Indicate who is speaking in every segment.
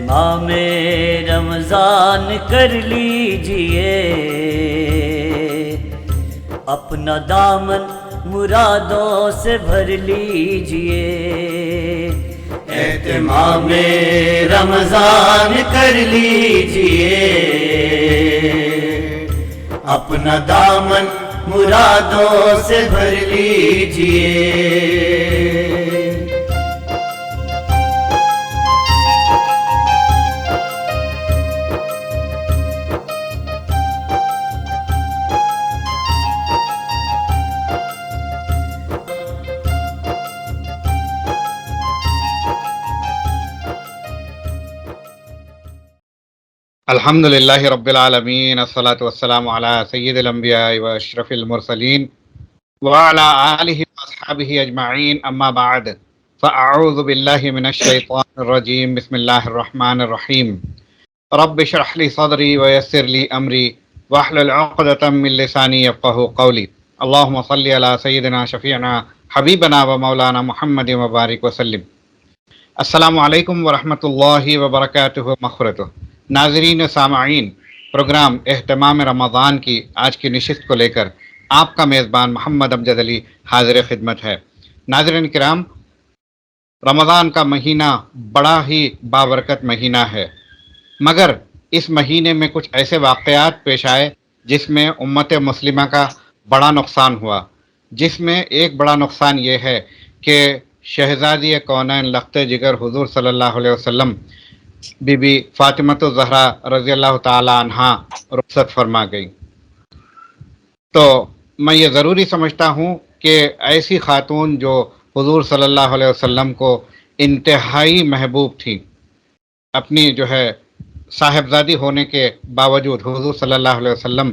Speaker 1: اہتمام رمضان کر لیجئے، اپنا دامن مرادوں سے بھر لیجئے۔ اہتمام رمضان کر لیجئے، اپنا دامن مرادوں سے بھر لیجئے۔
Speaker 2: الحمد للہ رب العالمین، الصلاۃ والسلام علی سید الانبیاء و اشرف المرسلین وعلی آلہ واصحابہ اجمعین، اما بعد فاعوذ باللہ من الشیطان الرجیم، بسم اللہ الرحمن الرحیم۔ رب اشرح لی صدری ویسر لی امری واحلل عقدۃ من لسانی یفقہوا قولی۔ اللہم صلی علی سیدنا شفیعنا حبیبنا و مولانا محمد وبارک وسلم۔ السلام علیکم ورحمۃ اللہ وبرکاتہ مغفرتہ۔ ناظرین و سامعین، پروگرام اہتمام رمضان کی آج کی نشست کو لے کر آپ کا میزبان محمد امجد علی حاضر خدمت ہے۔ ناظرین کرام، رمضان کا مہینہ بڑا ہی بابرکت مہینہ ہے، مگر اس مہینے میں کچھ ایسے واقعات پیش آئے جس میں امت مسلمہ کا بڑا نقصان ہوا، جس میں ایک بڑا نقصان یہ ہے کہ شہزادی کونین لخت جگر حضور صلی اللہ علیہ وسلم بی بی فاطمۃ الزہرا رضی اللہ تعالی عنہا رخصت فرما گئی۔ تو میں یہ ضروری سمجھتا ہوں کہ ایسی خاتون جو حضور صلی اللہ علیہ وسلم کو انتہائی محبوب تھی، اپنی جو ہے صاحبزادی ہونے کے باوجود حضور صلی اللہ علیہ وسلم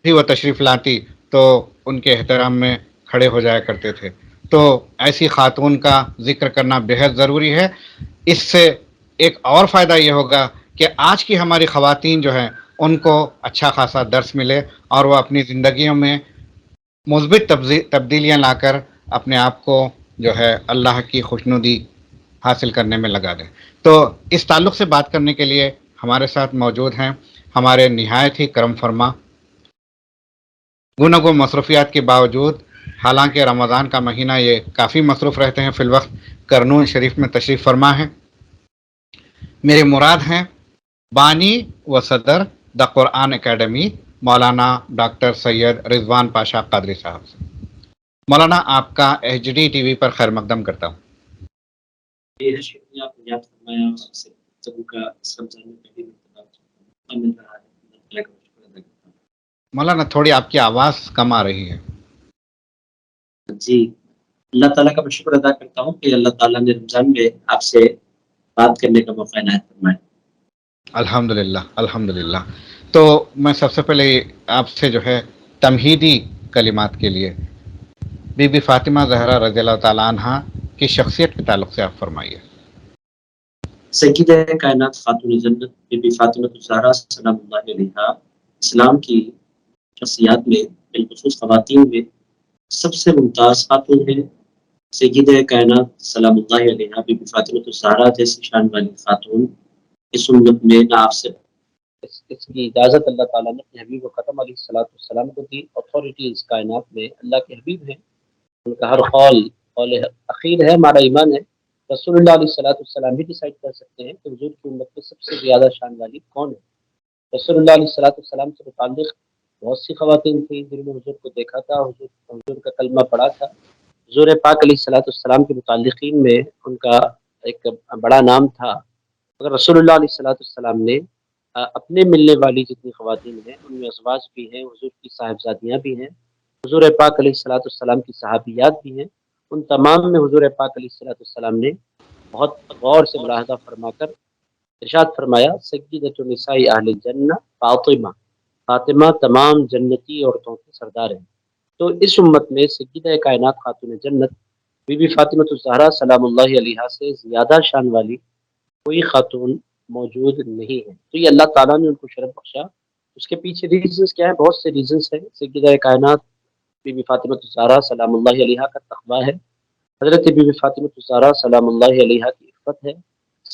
Speaker 2: بھی وہ تشریف لاتی تو ان کے احترام میں کھڑے ہو جایا کرتے تھے۔ تو ایسی خاتون کا ذکر کرنا بہت ضروری ہے۔ اس سے ایک اور فائدہ یہ ہوگا کہ آج کی ہماری خواتین جو ہیں ان کو اچھا خاصا درس ملے اور وہ اپنی زندگیوں میں مثبت تبدیلیاں لا کر اپنے آپ کو جو ہے اللہ کی خوشنودی حاصل کرنے میں لگا دیں۔ تو اس تعلق سے بات کرنے کے لیے ہمارے ساتھ موجود ہیں ہمارے نہایت ہی کرم فرما، گوناگوں مصروفیات کے باوجود، حالانکہ رمضان کا مہینہ یہ کافی مصروف رہتے ہیں، فی الوقت کرنول شریف میں تشریف فرما ہے۔ میرے مراد ہیں بانی و صدر دا قرآن اکیڈمی مولانا ڈاکٹر سید رضوان پاشا قادری صاحب سے۔ مولانا، آپ کا ایچ ڈی ٹی وی پر خیر مقدم کرتا ہوں۔
Speaker 3: شکریہ، آپ نے یاد فرمایا، آپ سے گفتگو کا اس رمضان میں پہلی مرتبہ مل رہا ہے، اللہ کا شکر ادا کرتا ہوں۔
Speaker 2: مولانا تھوڑی آپ کی آواز کم آ رہی ہے۔
Speaker 3: جی، اللہ تعالیٰ کا میں شکر ادا کرتا ہوں کہ اللہ تعالیٰ نے رمضان میں آپ سے بات کرنے کا موقع عنایت فرمایا۔
Speaker 2: الحمدللہ الحمدللہ۔ تو میں سب سے پہلے آپ سے جو ہے تمہیدی کلمات کے لیے بی بی فاطمہ زہرا رضی اللہ تعالیٰ عنہ کی شخصیت کے تعلق سے آپ فرمائیے۔
Speaker 3: سیدہ کائنات خاتون جنت بی بی فاطمہ الزہرا سلام اللہ علیہا اسلام کی شخصیات میں، بالخصوص خواتین میں سب سے ممتاز خاتون ہیں۔ سیدہ کائنات سلام اللہ علیہا بی بی فاطمہ الزہرا جیسی شان والی خاتون اس امت میں نہ آپ سے اس کی اجازت اللہ تعالیٰ نے اپنے حبیب و ختم علیہ الصلوۃ والسلام کو دی۔ اتھارٹی اس کائنات میں اللہ کے حبیب ہیں، ان کا ہر قول اخیر ہے، ہمارا ایمان ہے۔ رسول اللہ علیہ الصلوۃ والسلام بھی ڈیسائیڈ کر سکتے ہیں کہ حضور کی امت میں سب سے زیادہ شان والی کون ہے۔ رسول اللہ علیہ الصلوۃ والسلام سے متعلق بہت سی خواتین تھیں جنہوں نے حضور کو دیکھا تھا، حضور کا کلمہ پڑھا تھا۔ حضور پاک علیہ الصلوۃ والسلام کے متعلقین میں ان کا ایک بڑا نام تھا، مگر رسول اللہ علیہ الصلوۃ والسلام نے اپنے ملنے والی جتنی خواتین ہیں ان میں ازواج بھی ہیں، حضور کی صاحبزادیاں بھی ہیں، حضور پاک علیہ الصلوۃ والسلام کی صحابیات بھی ہیں۔ ان تمام میں حضور پاک علیہ الصلوۃ والسلام نے بہت غور سے ملاحظہ فرما کر ارشاد فرمایا، سیدۃ النساء اہل الجنہ فاطمہ، فاطمہ تمام جنتی عورتوں کی سردار ہیں۔ تو اس امت میں سیدہ کائنات خاتون جنت بی بی فاطمہ الزہرا سلام اللہ علیہا سے زیادہ شان والی کوئی خاتون موجود نہیں ہے۔ تو یہ اللہ تعالیٰ نے ان کو شرف بخشا۔ اس کے پیچھے ریزنس کیا ہے؟ بہت سے ریزنس ہیں۔ سیدہ کائنات بی بی فاطمہ الزہرا سلام اللہ علیہا کا تقویٰ ہے، حضرت بی بی فاطمہ الزہرا سلام اللہ علیہا کی عفت ہے،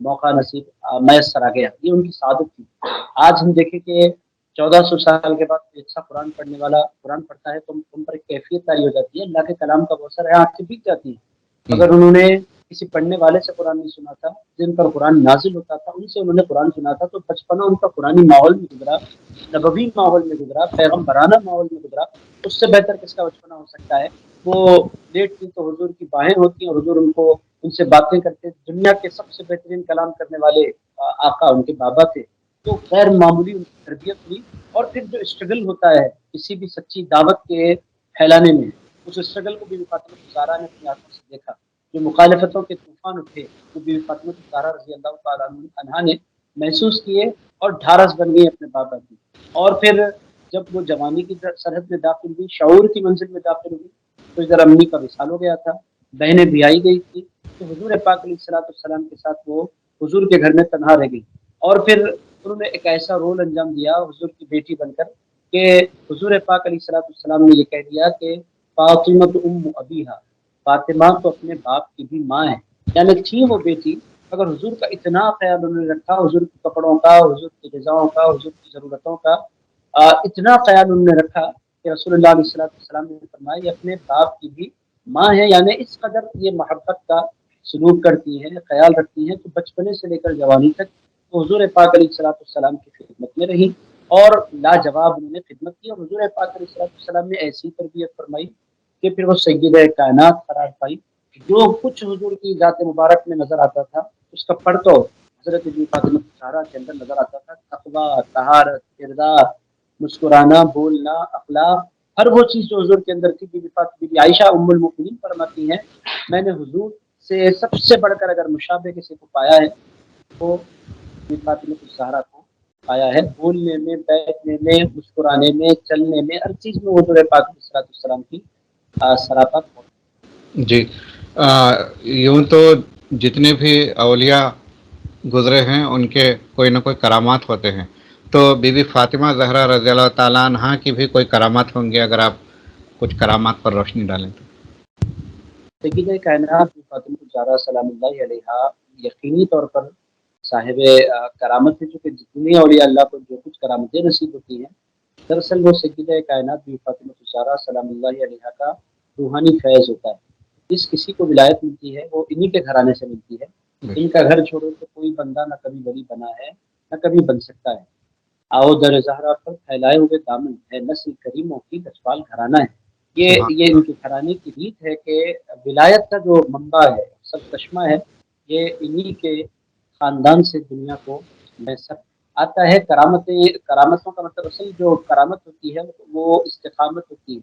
Speaker 3: موقع نصیب میسر آ گیا، یہ ان کی سعادت تھی۔ آج ہم دیکھیں کہ 1400 سال کے بعد کوئی اچھا قرآن پڑھنے والا قرآن پڑھتا ہے تو ان پر ایک کیفیت تاری ہو جاتی ہے، اللہ کے کلام کا بہت سارا آنکھ سے بیت جاتی ہے۔ اگر انہوں نے کسی پڑھنے والے سے قرآن نہیں سنا تھا، جن پر قرآن نازل ہوتا تھا ان سے انہوں نے قرآن سنا تھا، تو بچپنا ان کا قرآنی ماحول میں گزرا، نبوی ماحول میں گزرا، پیغمبرانہ ماحول میں گزرا، اس سے بہتر کس کا بچپنا ہو سکتا ہے؟ وہ لیٹتی تو حضور کی باہیں ہوتی ہیں اور حضور ان سے باتیں کرتے، دنیا کے سب سے بہترین کلام کرنے والے آقا ان کے بابا تھے، تو غیر معمولی ان کی تربیت ہوئی۔ اور پھر جو اسٹرگل ہوتا ہے کسی بھی سچی دعوت کے پھیلانے میں، اس اسٹرگل کو بھی فاطمہ الزہرا نے اپنی آنکھوں سے دیکھا، جو مخالفتوں کے طوفان اٹھے وہ بی بی فاطمہ الزہرا رضی اللہ تعالیٰ عنہا نے محسوس کیے اور ڈھارس بن گئی اپنے بابا کی۔ اور پھر جب وہ جوانی کی سرحد میں داخل ہوئی، شعور کی منزل میں داخل ہوئی، تو ادھر امی کا وصال ہو گیا تھا، بہنیں بھی آئی گئی تھی، تو حضور پاک علیہ السلام کے ساتھ وہ حضور کے گھر میں تنہا رہ گئی۔ اور پھر انہوں نے ایک ایسا رول انجام دیا حضور کی بیٹی بن کر کہ حضور پاک علیہ السلام نے یہ کہہ دیا کہ فاطمہ ام ابیہا، فاطمہ تو اپنے باپ کی بھی ماں ہے، یعنی تھی وہ بیٹی مگر حضور کا اتنا خیال انہوں نے رکھا، حضور کے کپڑوں کا، حضور کی غذاؤں کا، حضور کی ضرورتوں کا اتنا خیال انہوں نے رکھا کہ رسول اللہ علیہ السلام نے فرمایا یہ اپنے باپ کی بھی ماں ہے، یعنی اس قدر یہ محبت کا سلوک کرتی ہیں، خیال رکھتی ہیں، تو بچپنے سے لے کر جوانی تک تو حضور پاک علیہ السلام کی خدمت میں رہی اور لاجواب انہوں نے خدمت کی، اور حضور پاک علیہ السلام نے ایسی تربیت فرمائی کہ پھر وہ سیدہ کائنات قرار پائی۔ جو کچھ حضور کی ذات مبارک میں نظر آتا تھا اس کا پرتو حضرت بی بی فاطمہ الزہرا کے اندر نظر آتا تھا، تقویٰ، طہارت، کردار، مسکرانا، بولنا، اخلاق، ہر وہ چیز جو حضور کے اندر تھی۔ بی بی عائشہ ام المؤمنین فرماتی ہیں میں نے حضور سے سب سے بڑھ کر اگر مشابہ کسی کو پایا ہے تو بی بی فاطمہ الزہرا کو پایا ہے، بولنے میں، بیٹھنے میں، مسکرانے میں، چلنے میں، ہر چیز میں حضور پاک علیہ السلام کی سراپت۔
Speaker 2: جی یوں تو جتنے بھی اولیاء گزرے ہیں ان کے کوئی نہ کوئی کرامات ہوتے ہیں، تو بی بی فاطمہ زہرا رضی اللہ تعالیٰ عنہ کی بھی کوئی کرامات ہوں گی، اگر آپ کچھ کرامات پر روشنی ڈالیں تو۔
Speaker 3: سیدہ کائنات بی بی فاطمہ الزہرا سلام اللہ علیہا یقینی طور پر صاحب کرامت ہے، چونکہ جتنے اولیاء اللہ کو جو کچھ کرامتیں نصیب ہوتی ہیں دراصل وہ سیدہ کائنات بی بی فاطمہ الزہرا سلام اللہ علیہا کا روحانی فیض ہوتا ہے۔ جس کسی کو ولایت ملتی ہے وہ انہی کے گھرانے سے ملتی ہے، ان کا گھر چھوڑو تو کوئی بندہ نہ کبھی ولی بنا ہے نہ کبھی بن سکتا ہے۔ آؤ در زہرا پر پھیلائے ہوئے دامن ہے، نسل کریموں کی لجپال گھرانہ ہے۔ یہ ان کے گھرانے کی ریت ہے کہ ولایت کا جو منبع ہے، سب چشمہ ہے، یہ انہی کے خاندان سے دنیا کو میسر آتا ہے۔ کرامتوں کا مطلب اصل جو کرامت ہوتی ہے وہ استقامت ہوتی ہے،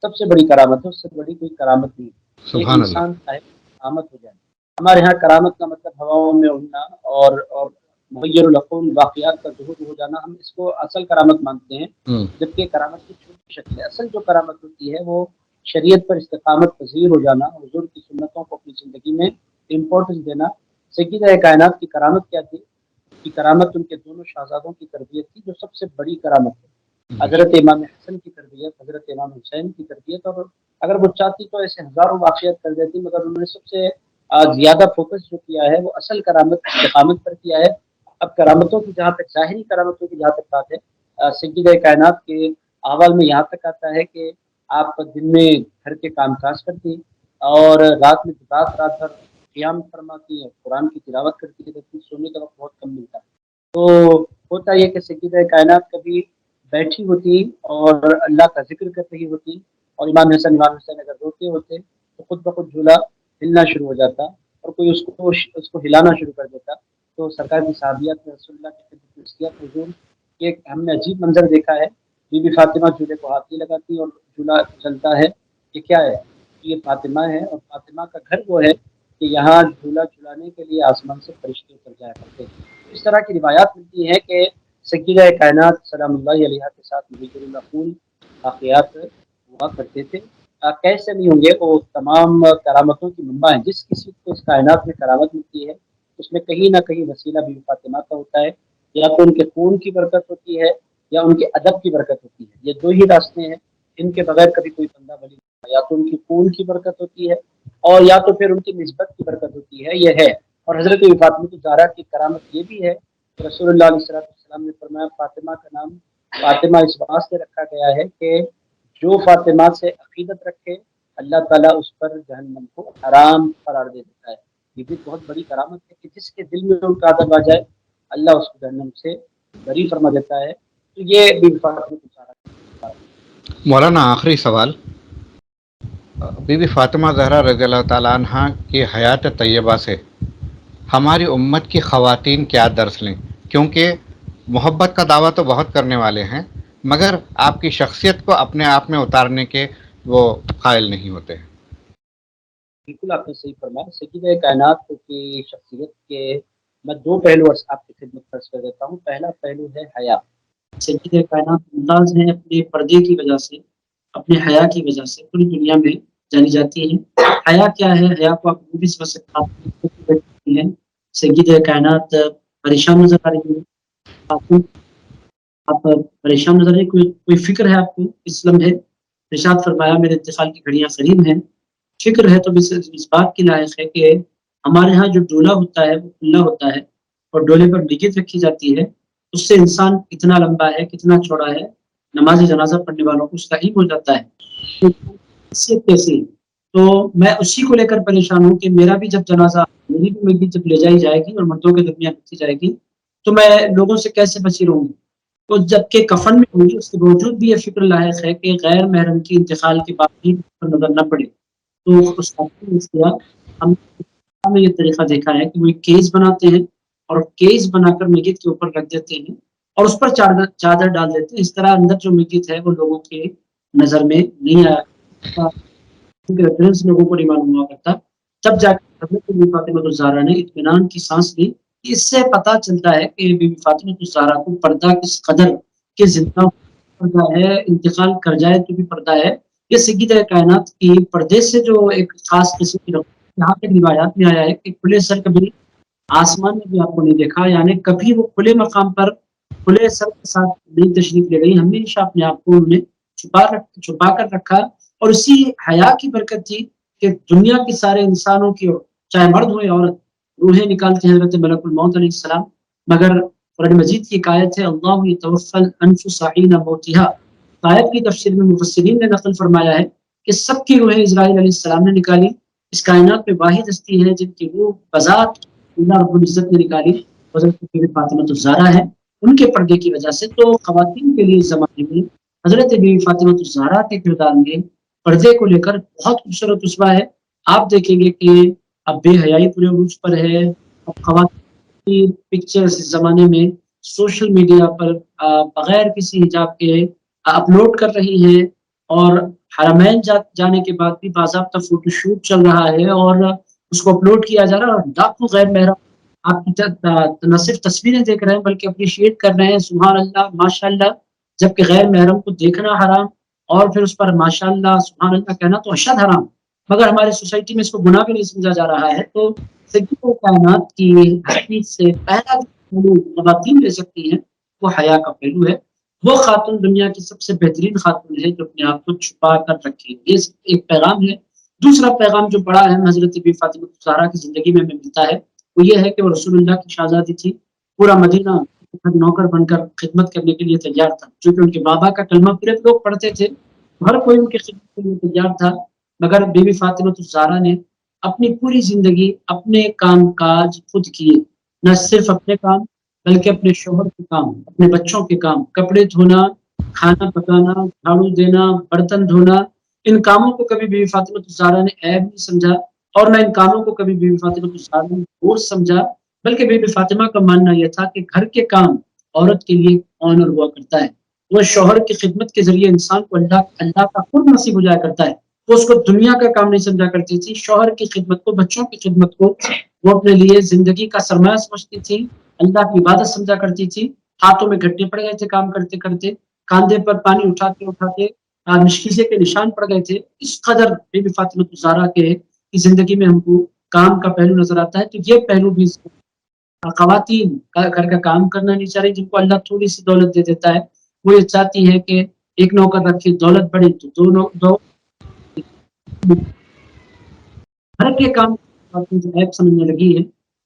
Speaker 3: سب سے بڑی کرامت ہے، اس سے بڑی کوئی کرامت نہیں ہے کہ انسان صاحب کرامت ہو جائے۔ ہمارے ہاں کرامت کا مطلب ہواؤں میں اڑنا اور مغیر العقول واقعات کا ظہور ہو جانا، ہم اس کو اصل کرامت مانتے ہیں، جبکہ کرامت کی چھوٹی شکل ہے۔ اصل جو کرامت ہوتی ہے وہ شریعت پر استقامت پذیر ہو جانا، حضور کی سنتوں کو اپنی زندگی میں امپورٹنس دینا۔ سیدہ کائنات کی کرامت کیا تھی؟ کی کرامت ان کے دونوں شہزادوں کی تربیت تھی، جو سب سے بڑی کرامت ہے۔ حضرت امام حسن کی تربیت، حضرت امام حسین کی تربیت، اور اگر وہ چاہتی تو ایسے ہزاروں واقعات کر دیتی، مگر انہوں نے سب سے زیادہ فوکس جو کیا ہے وہ اصل کرامت استقامت پر کیا ہے۔ اب کرامتوں کی جہاں تک ظاہری کرامتوں کی جہاں تک بات ہے، سیدہ کائنات کے احوال میں یہاں تک آتا ہے کہ آپ دن میں گھر کے کام کاج کرتی اور رات میں رات بھر قیام فرماتی ہے، قرآن کی تلاوت کرتی رہتی، سونے کا وقت بہت کم ملتا ہے۔ تو ہوتا یہ کہ سیدہ کائنات کبھی بیٹھی ہوتی اور اللہ کا ذکر کر رہی ہوتی، اور امام حسین اگر روتے ہوتے تو خود بخود جھولا ہلنا شروع ہو جاتا اور کوئی اس کو ہلانا شروع کر دیتا، تو سرکار کی صحابیات میں رسول اللہ کی خدمت کیا حضور، ایک ہم نے عجیب منظر دیکھا ہے، بی بی فاطمہ جھولے کو ہاتھ نہیں لگاتی اور جھولا چلتا ہے، یہ کیا ہے؟ یہ فاطمہ ہے، اور فاطمہ کا گھر وہ ہے کہ یہاں جھولا جھولانے کے لیے آسمان سے فرشتے اتر جایا کرتے ہیں۔ اس طرح کی روایات ملتی ہیں کہ سیدہ کائنات سلام اللہ علیہا کے ساتھ مغیر العقول واقعات ہوا کرتے تھے۔ کیسے نہیں ہوں گے، وہ تمام کرامتوں کی منبع ہیں۔ جس کسی کو اس کائنات میں کرامت ملتی ہے اس میں کہیں نہ کہیں وسیلہ بی بی فاطمہ کا ہوتا ہے، یا تو ان کے خون کی برکت ہوتی ہے یا ان کے ادب کی برکت ہوتی ہے۔ یہ دو ہی راستے ہیں، ان کے بغیر کبھی کوئی بندہ ولی نہیں، یا تو ان کی خون کی برکت ہوتی ہے اور یا تو پھر ان کی نسبت کی برکت ہوتی ہے، یہ ہے۔
Speaker 4: اور حضرت فاطمہ الزہرا کی کرامت یہ بھی ہے کہ رسول اللہ علیہ السلام نے فرمایا فاطمہ کا نام فاطمہ اس واسطے رکھا گیا ہے کہ جو فاطمہ سے عقیدت رکھے اللہ تعالیٰ اس پر جہنم کو حرام قرار دے دیتا ہے. یہ بھی بہت بڑی کرامت ہے کہ جس کے دل میں ان کا ادب آ جائے اللہ اس کو جہنم سے بری فرما دیتا ہے. تو یہ بی بی فاطمہ الزہرا.
Speaker 2: مولانا آخری سوال، بی بی فاطمہ زہرا رضی اللہ تعالیٰ عنہ کی حیات طیبہ سے ہماری امت کی خواتین کیا درس لیں؟ کیونکہ محبت کا دعویٰ تو بہت کرنے والے ہیں مگر آپ کی شخصیت کو اپنے آپ میں اتارنے کے وہ قائل نہیں ہوتے.
Speaker 4: بالکل آپ نے صحیح فرمایا. سیدہ کائنات کی شخصیت کے میں دو پہلو آپ کی خدمت پیش کر دیتا ہوں. پہلا پہلو ہے حیا. سیدہ کائنات ممتاز ہیں اپنے پردے کی وجہ سے، اپنے حیا کی وجہ سے پوری دنیا میں جانی جاتی ہیں. حیا کیا ہے؟ حیا کو آپ بھی سمجھ سکتے ہیں. سیدہ کائنات پریشان نظر آ رہی ہے. آپ پریشان نظر آ رہی ہے؟ کوئی فکر ہے آپ کو اس لمحے؟ ارشاد فرمایا میرے انتقال کی گھڑیاں قریب ہیں. فکر ہے تو اس بات کی لائق ہے کہ ہمارے ہاں جو ڈولہ ہوتا ہے وہ کھلا ہوتا ہے اور ڈولے پر میت رکھی جاتی ہے. اس سے انسان کتنا لمبا ہے کتنا چوڑا ہے نماز جنازہ پڑھنے والوں کو اس کا علم ہو جاتا ہے. کیسی تو میں اسی کو لے کر پریشان ہوں کہ میرا بھی جب جنازہ میری بھی میت جب لے جائی جائے گی اور مردوں کے درمیان رکھی جائے گی تو میں لوگوں سے کیسے بچی رہوں گی. تو جبکہ کفن میں ہوگی اس کے باوجود بھی یہ فکر لائق ہے کہ غیر محرم کی انتقال کے بعد بھی نظر نہ پڑے. تو اس کیا ہم نے یہ طریقہ دیکھا ہے کہ وہ ایک کیس بناتے ہیں اور کیس بنا کر میت کے اوپر رکھ دیتے ہیں اور اس پر چادر ڈال دیتے ہیں. اس طرح اندر جو میت ہے وہ لوگوں کے نظر میں نہیں آیا، ریفرنس لوگوں کو نہیں معلوم ہوا کرتا. تب جا کر حضرت فاطمہ الزہرا نے اطمینان کی سانس لی. اس سے پتہ چلتا ہے کہ بی بی فاطمہ الزہرا کو پردہ کس قدر کے زندہ پردہ ہے، انتقال کر جائے تو بھی پردہ ہے. یہ سیدہ کائنات کی پردے سے جو ایک خاص قسم کی یہاں تک روایات میں آیا ہے کہ کھلے سر کبھی آسمان میں بھی آپ کو نہیں دیکھا، یعنی کبھی وہ کھلے مقام پر کھلے سر کے ساتھ نہیں تشریف لے گئی. ہمیشہ اپنے آپ کو انہوں نے چھپا کر رکھا اور اسی حیا کی برکت تھی کہ دنیا کے سارے انسانوں کی چاہے مرد ہو یا عورت روحیں نکالتے ہیں حضرت ملک الموت علیہ السلام. مگر قرآن مجید کی ایک آیت ہے اللہ یتوفی الانفس حین موتہا. آیت کی تفسیر میں مفسرین نے نقل فرمایا ہے کہ سب کی روحیں اسرائیل علیہ السلام نے نکالی. اس کائنات میں واحد ہستی ہے جن کی روح بذات اللہ رب العزت نے نکالی حضرت فاطمہ الزہرا ہے ان کے پردے کی وجہ سے. تو خواتین کے لیے اس زمانے میں حضرت بی بی فاطمہ الزہرا کے کردار میں پردے کو لے کر بہت خوبصورت اسوہ ہے. آپ دیکھیں گے کہ اب بے حیائی پورے عروج پر ہے. اب خواتین کی پکچرز اس زمانے میں سوشل میڈیا پر بغیر کسی حجاب کے اپلوڈ کر رہی ہیں اور حرمین جانے کے بعد بھی باضابطہ فوٹو شوٹ چل رہا ہے اور اس کو اپلوڈ کیا جا رہا ہے اور لاکھوں غیر محرم آپ کی نہ صرف تصویریں دیکھ رہے ہیں بلکہ اپریشیٹ کر رہے ہیں. سبحان اللہ ماشاء اللہ. جبکہ غیر محرم کو دیکھنا حرام اور پھر اس پر ماشاء اللہ سبحان اللہ کہنا تو اشد حرام، مگر ہماری سوسائٹی میں اس کو گناہ بھی نہیں سمجھا جا رہا ہے. تو سیدہ کائنات کی حدیث سے پہلا خواتین لے سکتی ہیں وہ حیا کا پہلو ہے. وہ خاتون دنیا کی سب سے بہترین خاتون ہے جو اپنے آپ کو چھپا کر رکھے. یہ ایک پیغام ہے. دوسرا پیغام جو بڑا ہے حضرت بی فاطمہ الزہرا کی زندگی میں ہمیں ملتا ہے وہ یہ ہے کہ وہ رسول اللہ کی شہزادی تھی. پورا مدینہ نوکر بن کر خدمت کرنے کے لیے تیار تھا چونکہ ان کے بابا کا کلمہ پورے لوگ پڑھتے تھے، ہر کوئی ان کی خدمت کے لیے تیار تھا. مگر بی بی فاطمہ الزہرا نے اپنی پوری زندگی اپنے کام کاج خود کیے. نہ صرف اپنے کام بلکہ اپنے شوہر کے کام، اپنے بچوں کے کام، کپڑے دھونا، کھانا پکانا، جھاڑو دینا، برتن دھونا. ان کاموں کو کبھی بی بی فاطمہ الزہرا نے عیب نہیں سمجھا اور نہ ان کاموں کو کبھی بی بی فاطمہ الزہرا نے بوجھ سمجھا، بلکہ بی بی فاطمہ کا ماننا یہ تھا کہ گھر کے کام عورت کے لیے آنر ہوا کرتا ہے. وہ شوہر کی خدمت کے ذریعے انسان کو اللہ کا قرب نصیب ہو جایا کرتا ہے. وہ اس کو دنیا کا کام نہیں سمجھا کرتی تھی. شوہر کی خدمت کو، بچوں کی خدمت کو وہ اپنے لیے زندگی کا سرمایہ سمجھتی تھی، اللہ کی عبادت سمجھا کرتی تھی. ہاتھوں میں گھٹے پڑ گئے تھے کام کرتے کرتے، کاندھے پر پانی اٹھاتے اٹھاتے مشکیزے کے نشان پڑ گئے تھے. اس قدر بی بی فاطمہ الزہرا کے زندگی میں ہم کو کام کا پہلو نظر آتا ہے. تو یہ پہلو بھی خواتین گھر کا کام کرنا نہیں چاہ رہی. جن کو اللہ تھوڑی سی دولت دے دیتا ہے وہ یہ چاہتی ہے کہ ایک نوکر رکھے، دولت بڑھی تو دو گھر کے کام عیب سمجھنے لگی ہے.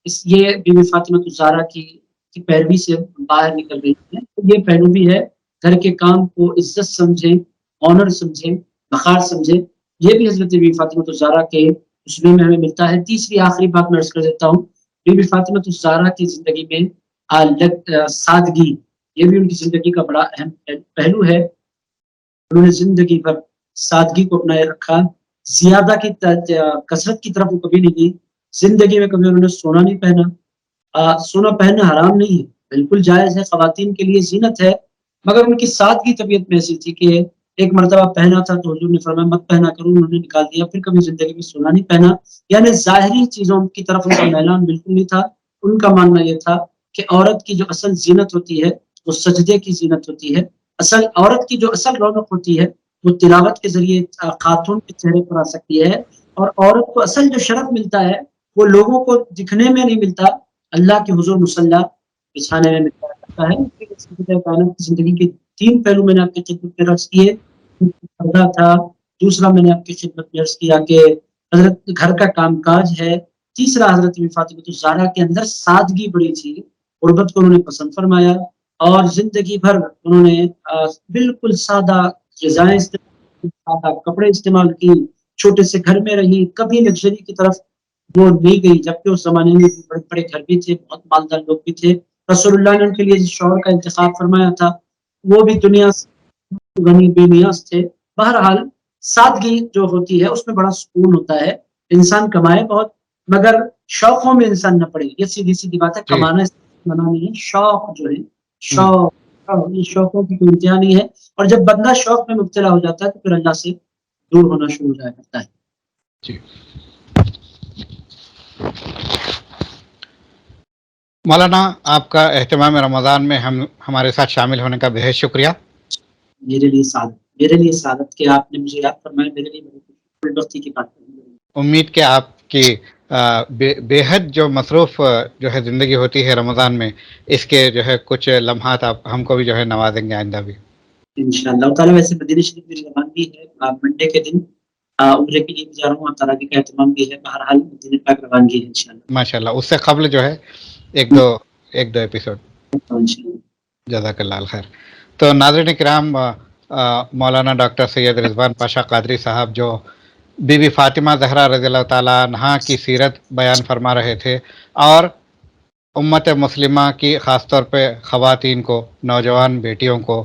Speaker 3: یہ بی بی فاطمہ الزہرا کی پیروی سے باہر نکل رہی ہے. یہ پہلو بھی ہے، گھر کے کام کو عزت سمجھیں، آنر سمجھیں، وقار سمجھیں. یہ بھی حضرت بی بی فاطمہ الزہرا کے اسلوب میں ہمیں ملتا ہے. تیسری آخری بات میں عرض کر دیتا ہوں، بی بی فاطمہ الزہرا کی زندگی میں سادگی، یہ بھی ان کی زندگی کا بڑا اہم پہلو ہے. انہوں نے زندگی بھر سادگی کو اپنائے رکھا، زیادہ کی کثرت کی طرف وہ کبھی نہیں گئی. زندگی میں کبھی انہوں نے سونا نہیں پہنا. سونا پہننا حرام نہیں ہے، بالکل جائز ہے، خواتین کے لیے زینت ہے، مگر ان کی سادگی طبیعت میں ایسی تھی کہ ایک مرتبہ پہنا تھا تو حضور نے فرمایا مت پہنا کرو، انہوں نے نکال دیا. پھر کبھی زندگی میں سونا نہیں پہنا. یعنی ظاہری چیزوں کی طرف ان کا میلان بالکل نہیں تھا. ان کا ماننا یہ تھا کہ عورت کی جو اصل زینت ہوتی ہے وہ سجدے کی زینت ہوتی ہے. عورت کی جو اصل رونق ہوتی ہے وہ تلاوت کے ذریعے خاتون کے چہرے پر آ سکتی ہے. اور عورت کو اصل جو شرف ملتا ہے وہ لوگوں کو دکھنے میں نہیں ملتا، اللہ کے حضور مصلی بچھانے میں ملتا ہے. زندگی کے 3 پہلو میں نے آپ کی خدمت میں عرض کیے. پردہ تھا، دوسرا میں نے آپ کی خدمت میں عرض کیا کہ حضرت گھر کا کام کاج ہے، تیسرا حضرت فاطمہ الزہرا کے اندر سادگی بڑی تھی، غربت کو انہوں نے پسند فرمایا، اور زندگی بھر انہوں نے بالکل سادہ غذائیں استعمال، سادہ کپڑے استعمال کی، چھوٹے سے گھر میں رہی، کبھی لگژری کی طرف وہ نہیں گئی. جبکہ اس زمانے میں بڑے بڑے گھر بھی تھے، بہت مالدار لوگ بھی تھے. رسول اللہ نے ان کے لیے جس شوہر کا انتخاب فرمایا تھا وہ بھی دنیا سے غنی بے نیاز تھے. بہرحال سادگی جو ہوتی ہے اس میں بڑا سکون ہوتا ہے. انسان کمائے بہت مگر شوقوں میں انسان نہ پڑے. یہ سیدھی سیدھی بات ہے،
Speaker 2: جی
Speaker 3: کمانا منع نہیں ہے، شوق جو ہے شوق، یہ شوقوں کی کوئی انتہا نہیں ہے. اور جب بندہ شوق میں مبتلا ہو جاتا ہے تو پھر اللہ سے دور ہونا شروع ہو جایا کرتا ہے.
Speaker 2: جی مولانا، آپ کا اہتمام رمضان میں ہمارے ساتھ شامل ہونے کا بہت شکریہ.
Speaker 3: میرے لیے سعادت کہ آپ نے مجھے یاد فرمایا، میرے لیے بڑی دوستی کی بات کریں.
Speaker 2: امید کہ آپ کی بے حد جو مصروف جو ہے زندگی ہوتی ہے رمضان میں، اس کے جو ہے کچھ لمحات آپ ہم کو بھی جو ہے نوازیں گے آئندہ بھی.
Speaker 3: انشاءاللہ تعالیٰ. ویسے مدینہ شریف میری روانگی ہے منڈے کے دن، عمرے کے لیے بھی جا رہا ہوں، تراویح کا اہتمام بھی ہے. بہرحال مدینہ پاک روانگی ہے انشاءاللہ.
Speaker 2: ماشاءاللہ، اس سے قبل جو ہے ایک دو ایپیسوڈ.
Speaker 3: انشاءاللہ.
Speaker 2: جزاک اللہ الخیر. تو ناظرین کرام، مولانا ڈاکٹر سید رضوان پاشا قادری صاحب جو بی بی فاطمہ زہرا رضی اللہ تعالیٰ عنہا کی سیرت بیان فرما رہے تھے، اور امت مسلمہ کی خاص طور پہ خواتین کو، نوجوان بیٹیوں کو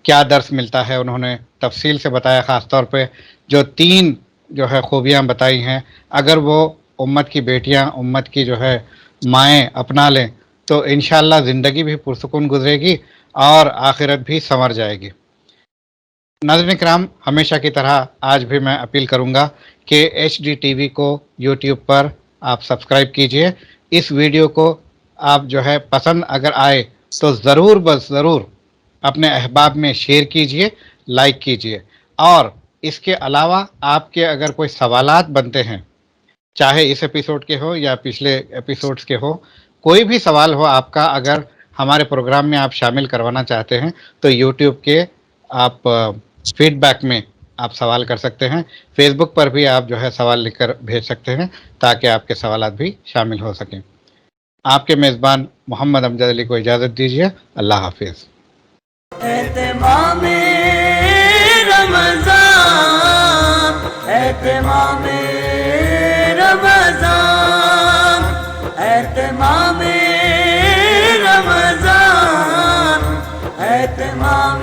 Speaker 2: کیا درس ملتا ہے انہوں نے تفصیل سے بتایا. خاص طور پہ جو 3 جو ہے خوبیاں بتائی ہیں، اگر وہ امت کی بیٹیاں، امت کی جو ہے مائیں اپنا لیں تو انشاءاللہ زندگی بھی پرسکون گزرے گی اور آخرت بھی سنور جائے گی. ناظرین کرام، ہمیشہ کی طرح آج بھی میں اپیل کروں گا کہ HD TV کو YouTube پر آپ سبسکرائب کیجئے. اس ویڈیو کو آپ جو ہے پسند اگر آئے تو ضرور بس ضرور اپنے احباب میں شیئر کیجئے، لائک کیجئے. اور اس کے علاوہ آپ کے اگر کوئی سوالات بنتے ہیں، چاہے اس ایپیسوڈ کے ہو یا پچھلے ایپیسوڈز کے ہو، کوئی بھی سوال ہو آپ کا، اگر ہمارے پروگرام میں آپ شامل کروانا چاہتے ہیں تو YouTube کے آپ فیڈ بیک میں آپ سوال کر سکتے ہیں. فیس بک پر بھی آپ جو ہے سوال لکھ کر بھیج سکتے ہیں تاکہ آپ کے سوالات بھی شامل ہو سکیں. آپ کے میزبان محمد امجد علی کو اجازت دیجیے. اللہ حافظ.
Speaker 1: اہتمام رمضان، اہتمام رمضان، اہتمام رمضان، اہتمام